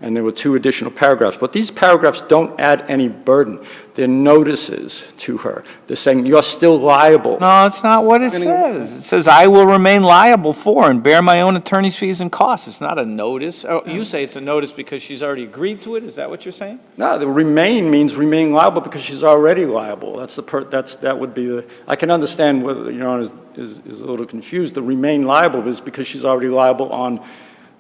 and there were 2 additional paragraphs. But these paragraphs don't add any burden. They're notices to her. They're saying you're still liable. no, that's not what it says. It says, I will remain liable for and bear my own attorney's fees and costs. It's not a notice. Oh, you say it's a notice because she's already agreed to it? Is that what you're saying? No, the remain means remain liable because she's already liable. That would be the, I can understand whether Your Honor is a little confused. The remain liable is because she's already liable on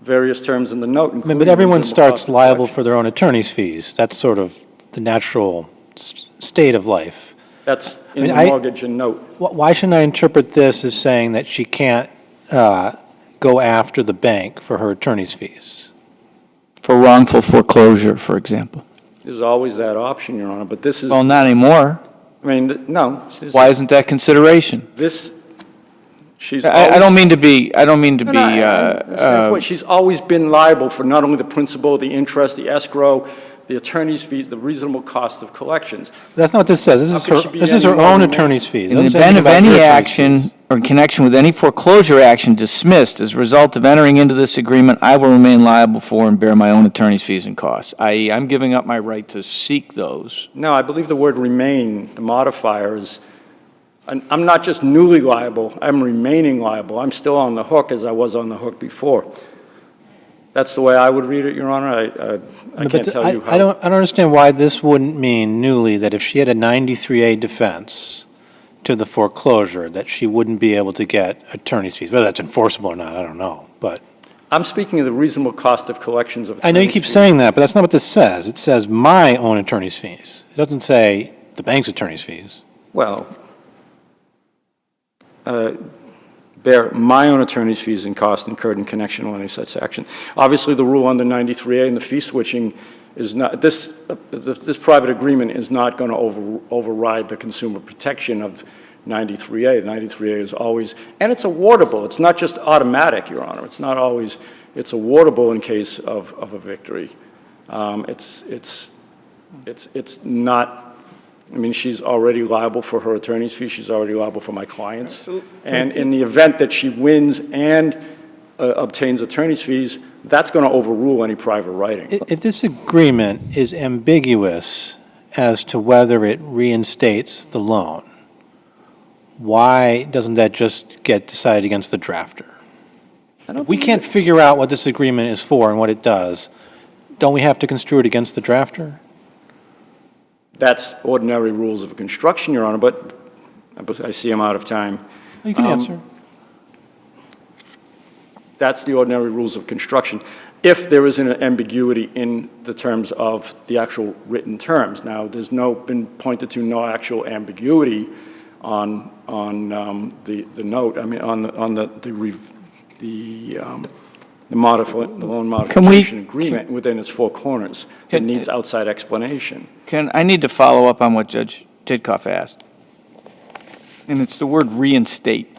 various terms in the note, including But everyone reasonable starts cost of liable collection. for their own attorney's fees. That's sort of the natural state of life. That's in I mean, the mortgage and note. Why shouldn't I interpret this as saying that she can't go after the bank for her attorney's fees? For wrongful foreclosure, for example. There's always that option, Your Honor, but this is, Well, not anymore. I mean, no. Why isn't that consideration? She's I don't mean to be, No, no, that's the point. She's always been liable for not only the principal, the interest, the escrow, the attorney's fees, the reasonable cost of collections. That's not what this says. How could she be This is her any more own than attorney's fees. In It the doesn't say event anything of about any your attorney's action fees. or in connection with any foreclosure action dismissed as a result of entering into this agreement, I will remain liable for and bear my own attorney's fees and costs, i.e., I'm giving up my right to seek those. No, I believe the word remain, the modifier is, I'm not just newly liable, I'm remaining liable. I'm still on the hook as I was on the hook before. That's the way I would read it, Your Honor. I can't tell you how. I don't understand why this wouldn't mean newly that if she had a 93A defense to the foreclosure, that she wouldn't be able to get attorney's fees. Whether that's enforceable or not, I don't know, but. I'm speaking of the reasonable cost of collections of I know you attorney's keep fees. saying that, but that's not what this says. It says my own attorney's fees. It doesn't say the bank's attorney's fees. Well, bear my own attorney's fees and costs incurred in connection with any such action. Obviously, the rule under 93A and the fee switching is not, this private agreement is not going to override the consumer protection of 93A. 93A is always, and it's awardable. It's not just automatic, Your Honor. It's not always, it's awardable in case of a victory. It's not, I mean, she's already liable for her attorney's fees. She's already liable for my clients. Absolutely. And in the event that she wins and obtains attorney's fees, that's going to overrule any private writing. If this agreement is ambiguous as to whether it reinstates the loan, why doesn't that just get decided against the drafter? If we can't figure out what this agreement is for and what it does, don't we have to construe it against the drafter? That's ordinary rules of construction, Your Honor, but I see I'm out of time. You can answer. That's the ordinary rules of construction, if there is an ambiguity in the terms of the actual written terms. Now, there's been pointed to no actual ambiguity on the note. I mean, on the loan modification agreement within its four corners. It needs outside explanation. I need to follow up on what Judge Ditkoff asked. And it's the word reinstate.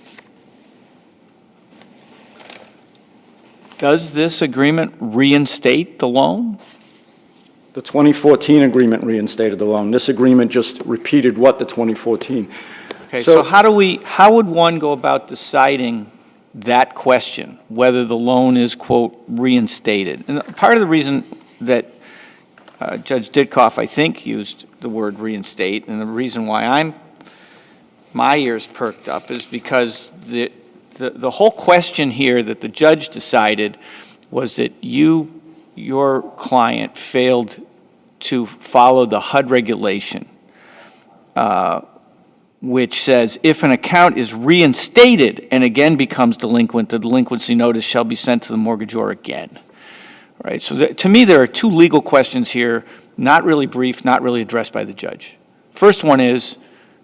Does this agreement reinstate the loan? The 2014 agreement reinstated the loan. This agreement just repeated what the 2014. Okay, so how would one go about deciding that question, whether the loan is, quote, reinstated? And part of the reason that Judge Ditkoff, I think, used the word reinstate, and the reason why my ears perked up is because the whole question here that the judge decided was that your client failed to follow the HUD regulation, which says if an account is reinstated and again becomes delinquent, the delinquency notice shall be sent to the mortgagor again. Right? So to me, there are two legal questions here, not really brief, not really addressed by the judge. First one is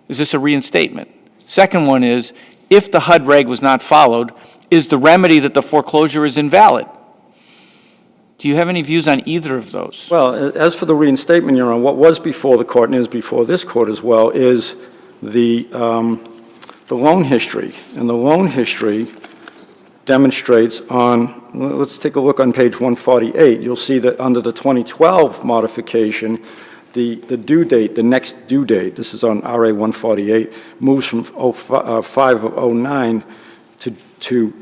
this a reinstatement? Second one is, if the HUD reg was not followed, is the remedy that the foreclosure is invalid? Do you have any views on either of those? Well, as for the reinstatement, Your Honor, what was before the court and is before this court as well is the loan history. And the loan history demonstrates on, let's take a look on page 148. You'll see that under the 2012 modification, the due date, the next due date, this is on RA 148, moves from 5 of 09 to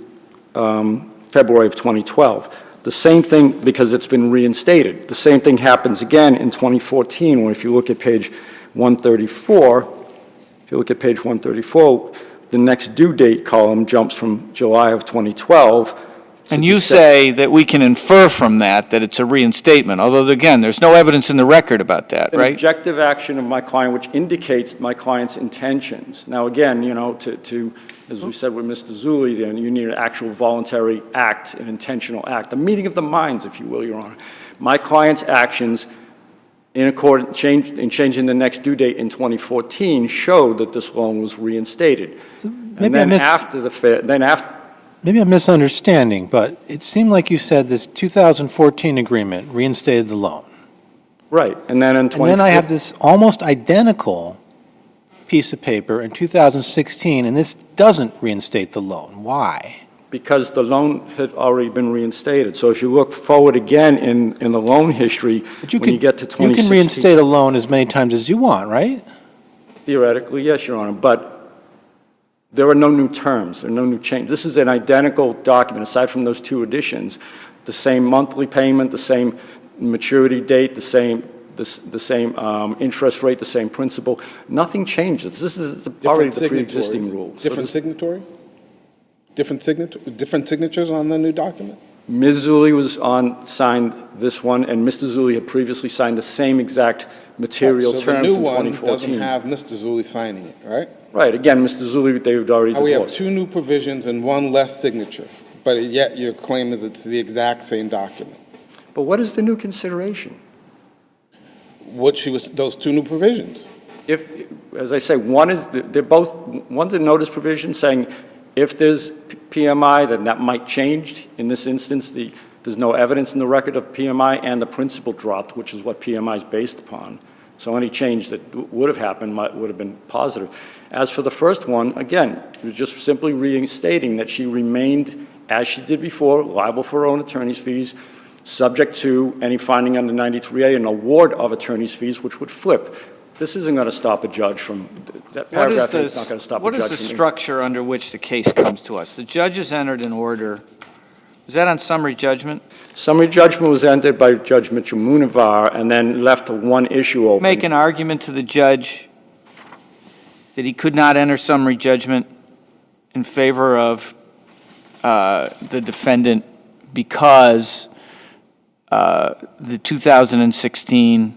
February of 2012. The same thing, because it's been reinstated. The same thing happens again in 2014, when if you look at page 134, the next due date column jumps from July of 2012. And you say that we can infer from that it's a reinstatement, although, again, there's no evidence in the record about that, right? An objective action of my client, which indicates my client's intentions. Now, again, you know, as we said with Mr. Zullie, then you need an actual voluntary act, an intentional act, a meeting of the minds, if you will, Your Honor. My client's actions in changing the next due date in 2014 showed that this loan was reinstated. And then Maybe I'm misunderstanding, but it seemed like you said this 2014 agreement reinstated the loan. Right, and then in And then I have this almost identical piece of paper in 2016, and this doesn't reinstate the loan. Why? Because the loan had already been reinstated. So if you look forward again in the loan history, when you get to 2016... You can reinstate a loan as many times as you want, right? Theoretically, yes, Your Honor, but there are no new terms, there are no new changes. This is an identical document, aside from those two additions. The same monthly payment, the same maturity date, the same interest rate, the same principal. Nothing changes. This is already the pre-existing rule. Different signatory? Different signatures on the new document? Ms. Zullie signed this one, and Mr. Zullie had previously signed the same exact material terms in 2014. So the new one doesn't have Mr. Zullie signing it, right? Right. Again, Mr. Zullie, they had already divorced. We have two new provisions and one less signature, but yet your claim is it's the exact same document. But what is the new consideration? Those two new provisions. As I say, one's a notice provision saying If there's PMI, then that might change. In this instance, there's no evidence in the record of PMI, and the principal dropped, which is what PMI is based upon. So any change that would have happened would have been positive. As for the first one, again, we're just simply reinstating that she remained, as she did before, liable for her own attorney's fees, subject to any finding under 93A, an award of attorney's fees, which would flip. This isn't going to stop a judge from, that paragraph is not going to stop a judge from. What is the structure under which the case comes to us? The judge has entered an order. Was that on summary judgment? Summary judgment was entered by Judge Mitchell Munivar and then left one issue open. Make an argument to the judge that he could not enter summary judgment in favor of the defendant because the 2016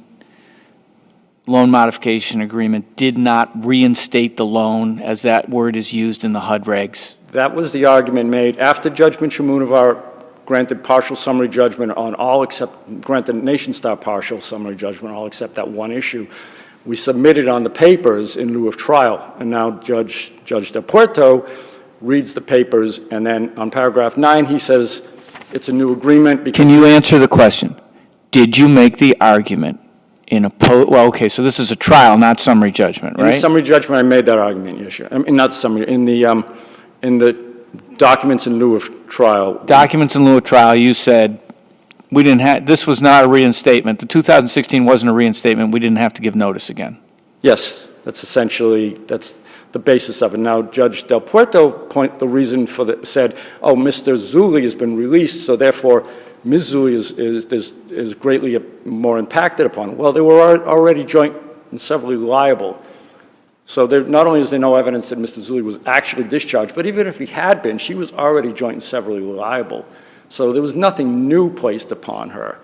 loan modification agreement did not reinstate the loan, as that word is used in the HUD regs. That was the argument made after Judge Mitchell Munivar granted partial summary judgment on all except, granted NATIONSTAR partial summary judgment, all except that one issue. We submitted on the papers in lieu of trial, and now Judge Del Puerto reads the papers, and then on paragraph 9, he says it's a new agreement because— Can you answer the question? Did you make the argument in a well, okay, so this is a trial, not summary judgment, right? In the summary judgment, I made that argument, yes, sir. I mean, not summary, in the documents in lieu of trial. Documents in lieu of trial, you said we didn't have, this was not a reinstatement. The 2016 wasn't a reinstatement. We didn't have to give notice again. Yes, that's essentially, that's the basis of it. Now, Judge Del Puerto the reason for said, oh, Mr. ZEULI has been released, so therefore Ms. ZEULI is greatly more impacted upon. Well, they were already joint and severally liable. So there, not only is there no evidence that Mr. ZEULI was actually discharged, but even if he had been, she was already joint and severally liable. So there was nothing new placed upon her.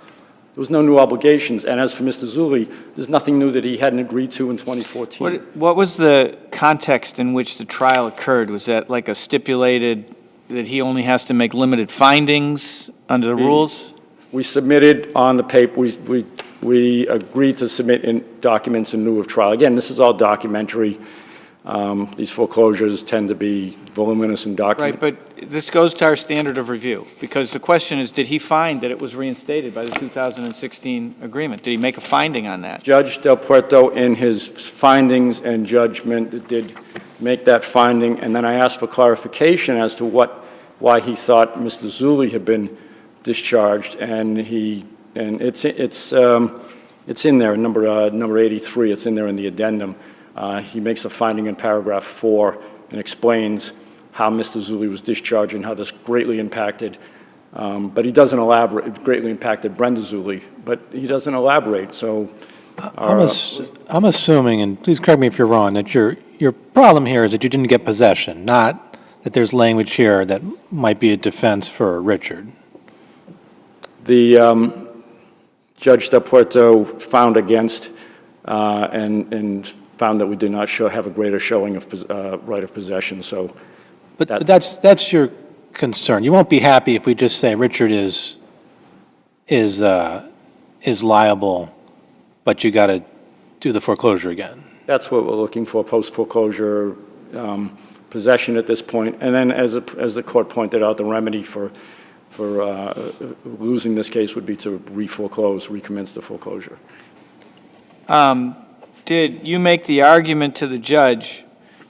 There was no new obligations. And as for Mr. ZEULI, there's nothing new that he hadn't agreed to in 2014. What was the context in which the trial occurred? Was that like a stipulated that he only has to make limited findings under the rules? We submitted on the paper, we agreed to submit in documents in lieu of trial. Again, this is all documentary. These foreclosures tend to be voluminous and documented. Right, but this goes to our standard of review, because the question is, did he find that it was reinstated by the 2016 agreement? Did he make a finding on that? Judge Del Puerto, in his findings and judgment, did make that finding, and then I asked for clarification as to why he thought Mr. ZEULI had been discharged, and it's in there, number 83. It's in there in the addendum. He makes a finding in paragraph 4 and explains how Mr. ZEULI was discharged and how this greatly impacted, but he doesn't elaborate. It greatly impacted Brenda ZEULI, but he doesn't elaborate. So I'm assuming, and please correct me if you're wrong, that your problem here is that you didn't get possession, not that there's language here that might be a defense for Richard. The Judge Del Puerto found against and found that we did not have a greater showing of right of possession. So, but that's your concern. You won't be happy if we just say Richard is liable, but you got to do the foreclosure again. That's what we're looking for, post foreclosure possession at this point. And then, as the court pointed out, the remedy for losing this case would be to recommence the foreclosure. Did you make the argument to the judge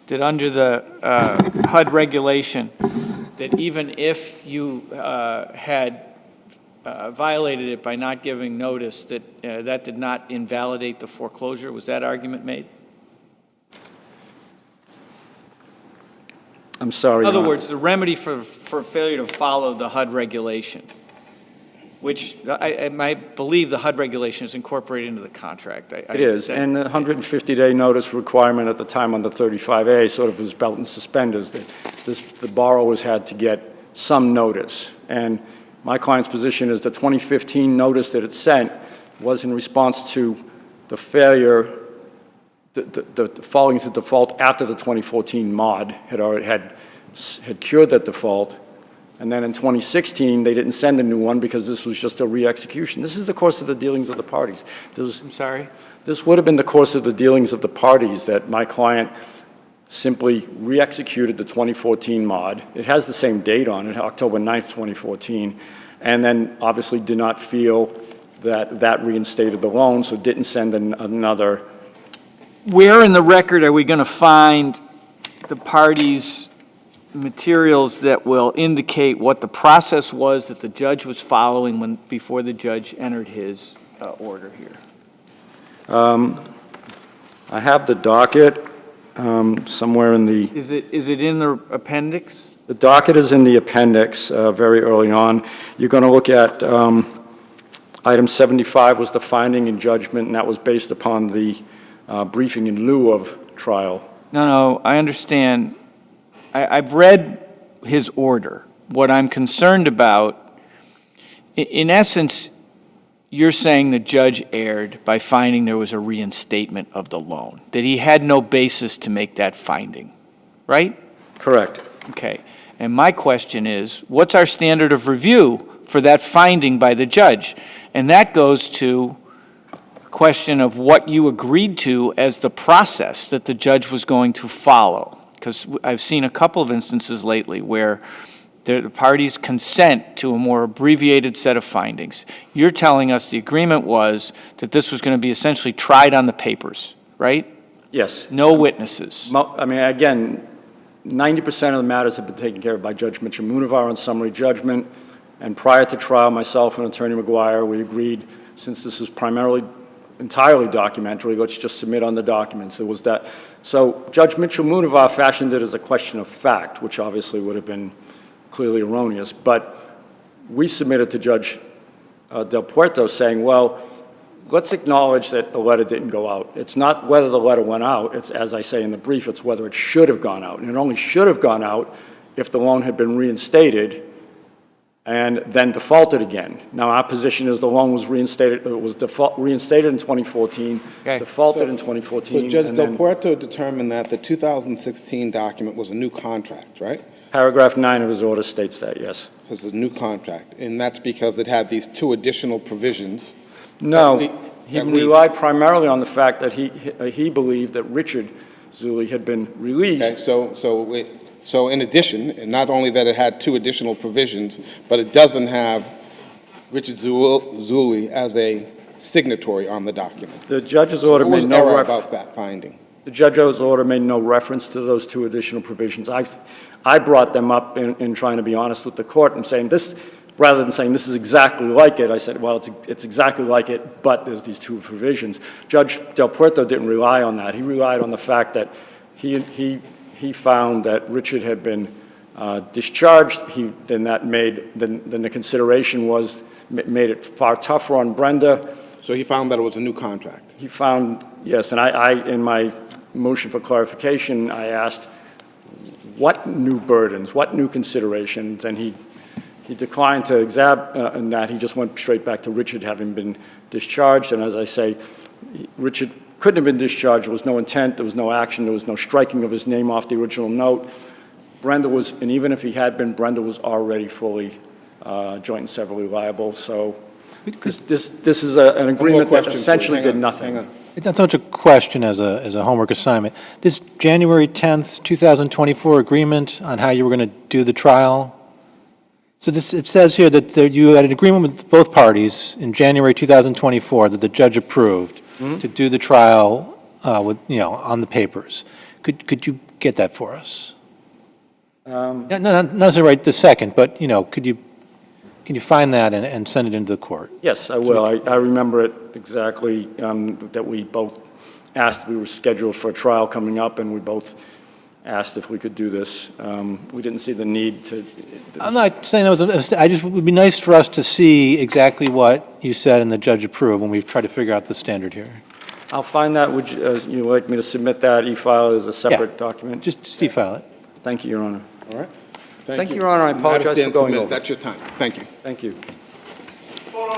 that under the HUD regulation, that even if you had violated it by not giving notice, that that did not invalidate the foreclosure? Was that argument made? I'm sorry. In other words, the remedy for failure to follow the HUD regulation, which I believe the HUD regulation is incorporated into the contract. It is, and the 150-day notice requirement at the time under 35A sort of was belt and suspenders, that the borrowers had to get some notice. And my client's position is the 2015 notice that it sent was in response to the failure, the falling into default after the 2014 mod had cured that default. And then in 2016, they didn't send a new one because this was just a re-execution. This is the course of the dealings of the parties. I'm sorry? This would have been the course of the dealings of the parties, that my client simply re-executed the 2014 mod. It has the same date on it, October 9th, 2014, and then obviously did not feel that that reinstated the loan, so didn't send another. Where in the record are we going to find the parties' materials that will indicate what the process was that the judge was following before the judge entered his order here? I have the docket somewhere in the. Is it in the appendix? The docket is in the appendix very early on. You're going to look at item 75 was the finding and judgment, and that was based upon the briefing in lieu of trial. No, I understand. I've read his order. What I'm concerned about, in essence, you're saying the judge erred by finding there was a reinstatement of the loan, that he had no basis to make that finding, right? Correct. Okay. And my question is, what's our standard of review for that finding by the judge? And that goes to a question of what you agreed to as the process that the judge was going to follow. Because I've seen a couple of instances lately where the parties consent to a more abbreviated set of findings. You're telling us the agreement was that this was going to be essentially tried on the papers, right? Yes. No witnesses. I mean, again, 90% of the matters have been taken care of by Judge Mitchell-Munivar on summary judgment. And prior to trial, myself and Attorney McGuire, we agreed, since this is entirely documentary, let's just submit on the documents. It was that. So Judge Mitchell-Munivar fashioned it as a question of fact, which obviously would have been clearly erroneous. But we submitted to Judge Del Puerto saying, well, let's acknowledge that the letter didn't go out. It's not whether the letter went out. It's, as I say in the brief, it's whether it should have gone out. And it only should have gone out if the loan had been reinstated and then defaulted again. Now, our position is the loan was reinstated. It was reinstated in 2014, defaulted in 2014. So Judge Del Puerto determined that the 2016 document was a new contract, right? Paragraph 9 of his order states that, yes. So it's a new contract, and that's because it had these two additional provisions. No, he relied primarily on the fact that he believed that Richard ZEULI had been released. Okay, so in addition, and not only that it had two additional provisions, but it doesn't have Richard ZEULI as a signatory on the document. The judge's order made no reference about that finding. The judge's order made no reference to those two additional provisions. I brought them up in trying to be honest with the court and saying this, rather than saying this is exactly like it, I said, well, it's exactly like it, but there's these two provisions. Judge Del Puerto didn't rely on that. He relied on the fact that he found that Richard had been discharged. Then the consideration made it far tougher on Brenda. So he found that it was a new contract. He found, yes, and I in my motion for clarification, I asked what new burdens, what new considerations, and he declined to examine that. He just went straight back to Richard having been discharged, and as I say, Richard couldn't have been discharged. There was no intent, there was no action, there was no striking of his name off the original note. Brenda was, and even if he had been, Brenda was already fully joint and severally liable, so because this is an agreement that essentially did nothing. It's not so much a question as a homework assignment. This January 10th, 2024 agreement on how you were going to do the trial, so it says here that you had an agreement with both parties in January 2024 that the judge approved to do the trial on the papers. Could you get that for us? Not necessarily right this second, but can you find that and send it into the court? Yes, I will. I remember it exactly, that we both asked, we were scheduled for a trial coming up, and we both asked if we could do this. We didn't see the need to. I'm not saying that was a mistake. It would be nice for us to see exactly what you said and the judge approved when we try to figure out the standard here. I'll find that. Would you like me to submit that e-file as a separate document? Just e-file it. Thank you, Your Honor. All right. Thank you, Your Honor. I apologize for going over. That's your time. Thank you. Thank you. Hold on,